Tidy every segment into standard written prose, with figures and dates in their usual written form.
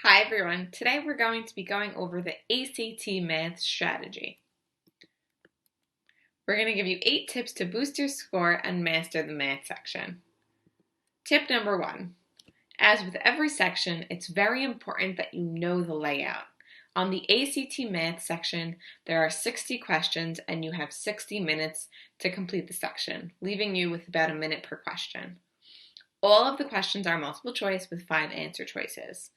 Hi everyone, today we're going to be going over the ACT math strategy. We're going to give you 8 tips to boost your score and master the math section. Tip number 1. As with every section, it's very important that you know the layout. On the ACT math section, there are 60 questions and you have 60 minutes to complete the section, leaving you with about a minute per question. All of the questions are multiple choice with 5 answer choices.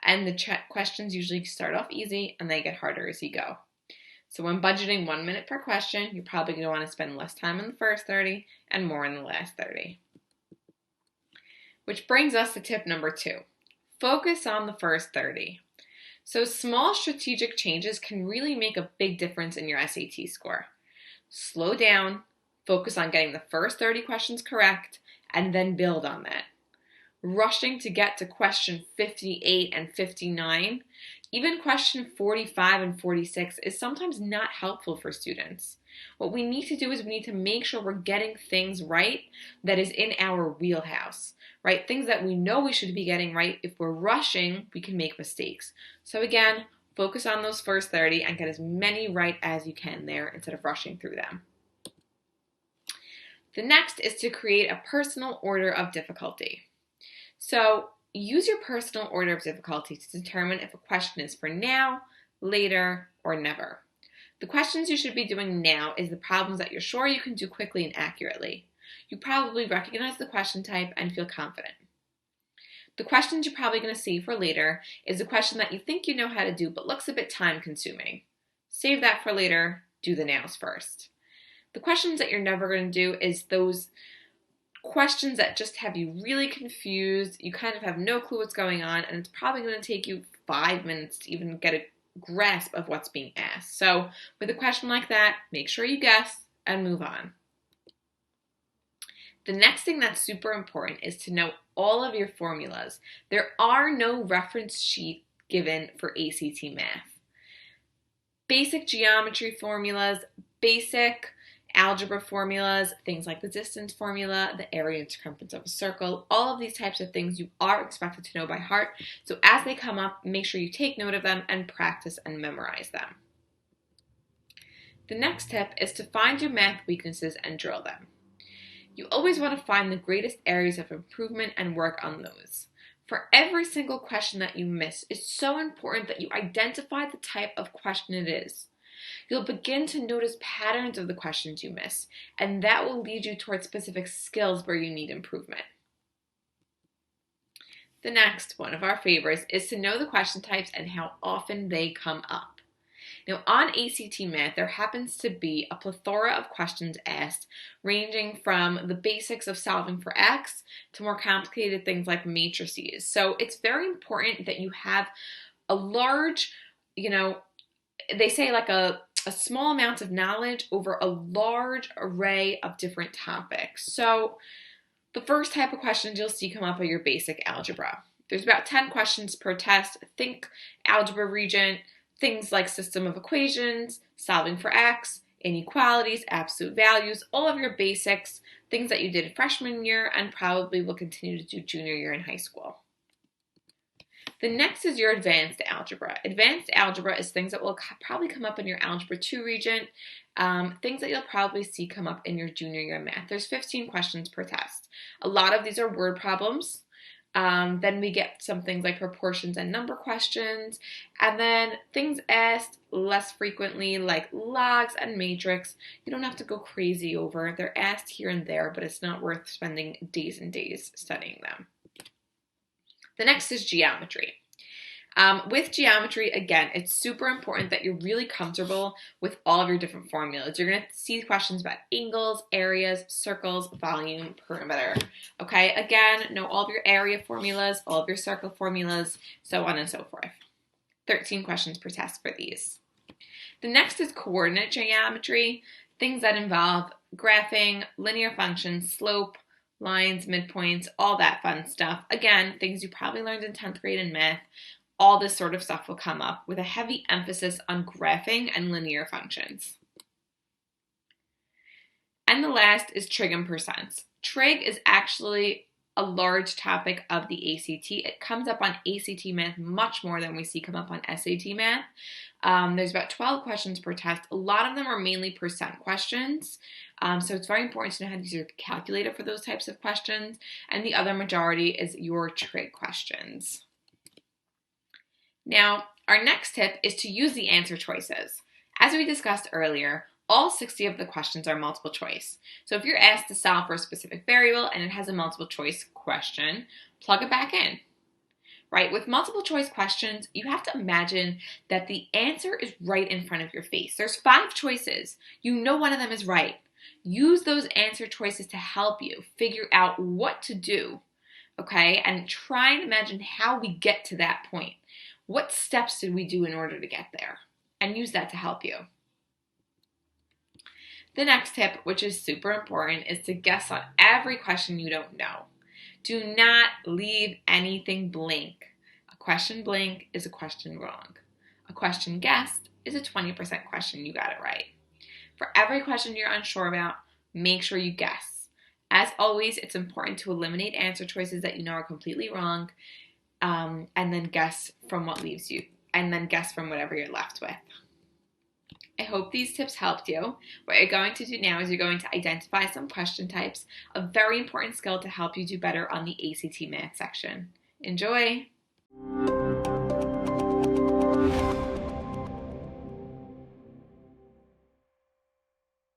And the questions usually start off easy and they get harder as you go. So when budgeting 1 minute per question, you're probably going to want to spend less time in the first 30 and more in the last 30. Which brings us to tip number 2. Focus on the first 30. So small strategic changes can really make a big difference in your SAT score. Slow down, focus on getting the first 30 questions correct, and then build on that. Rushing to get to question 58 and 59, even question 45 and 46 is sometimes not helpful for students. What we need to do is we need to make sure we're getting things right that is in our wheelhouse, right? Things that we know we should be getting right. If we're rushing, we can make mistakes. So again, focus on those first 30 and get as many right as you can there instead of rushing through them. The next is to create a personal order of difficulty. So use your personal order of difficulty to determine if a question is for now, later, or never. The questions you should be doing now is the problems that you're sure you can do quickly and accurately. You probably recognize the question type and feel confident. The questions you're probably going to see for later is a question that you think you know how to do but looks a bit time consuming. Save that for later, do the nows first. The questions that you're never going to do is those questions that just have you really confused, you kind of have no clue what's going on, and it's probably going to take you 5 minutes to even get a grasp of what's being asked. So with a question like that, make sure you guess and move on. The next thing that's super important is to know all of your formulas. There are no reference sheet given for ACT math. Basic geometry formulas, basic algebra formulas, things like the distance formula, the area and circumference of a circle, all of these types of things you are expected to know by heart. So as they come up, make sure you take note of them and practice and memorize them. The next tip is to find your math weaknesses and drill them. You always want to find the greatest areas of improvement and work on those. For every single question that you miss, it's so important that you identify the type of question it is. You'll begin to notice patterns of the questions you miss, and that will lead you towards specific skills where you need improvement. The next, one of our favorites, is to know the question types and how often they come up. Now, on ACT Math, there happens to be a plethora of questions asked, ranging from the basics of solving for X to more complicated things like matrices. So it's very important that you have a large, they say like a small amount of knowledge over a large array of different topics. So the first type of questions you'll see come up are your basic algebra. There's about 10 questions per test. Think algebra region, things like system of equations, solving for X, inequalities, absolute values, all of your basics, things that you did freshman year and probably will continue to do junior year in high school. The next is your advanced algebra. Advanced algebra is things that will probably come up in your Algebra 2 region, things that you'll probably see come up in your junior year math. There's 15 questions per test. A lot of these are word problems. Then we get some things like proportions and number questions, and then things asked less frequently like logs and matrix. You don't have to go crazy over. They're asked here and there, but it's not worth spending days and days studying them. The next is geometry. With geometry, again, it's super important that you're really comfortable with all of your different formulas. You're going to see questions about angles, areas, circles, volume, perimeter. Okay, again, know all of your area formulas, all of your circle formulas, so on and so forth. 13 questions per test for these. The next is coordinate geometry, things that involve graphing, linear functions, slope, lines, midpoints, all that fun stuff. Again, things you probably learned in 10th grade in math. All this sort of stuff will come up with a heavy emphasis on graphing and linear functions. And the last is trig and percents. Trig is actually a large topic of the ACT. It comes up on ACT Math much more than we see come up on SAT Math. There's about 12 questions per test. A lot of them are mainly percent questions. So it's very important to know how to use your calculator for those types of questions. And the other majority is your trig questions. Now, our next tip is to use the answer choices. As we discussed earlier, all 60 of the questions are multiple choice. So if you're asked to solve for a specific variable and it has a multiple choice question, plug it back in. Right? With multiple choice questions, you have to imagine that the answer is right in front of your face. There's 5 choices. You know one of them is right. Use those answer choices to help you figure out what to do, okay? And try and imagine how we get to that point. What steps did we do in order to get there? And use that to help you. The next tip, which is super important, is to guess on every question you don't know. Do not leave anything blank. A question blank is a question wrong. A question guessed is a 20% question you got it right. For every question you're unsure about, make sure you guess. As always, it's important to eliminate answer choices that you know are completely wrong, and then guess from what leaves you, and then guess from whatever you're left with. I hope these tips helped you. What you're going to do now is you're going to identify some question types, a very important skill to help you do better on the ACT Math section. Enjoy!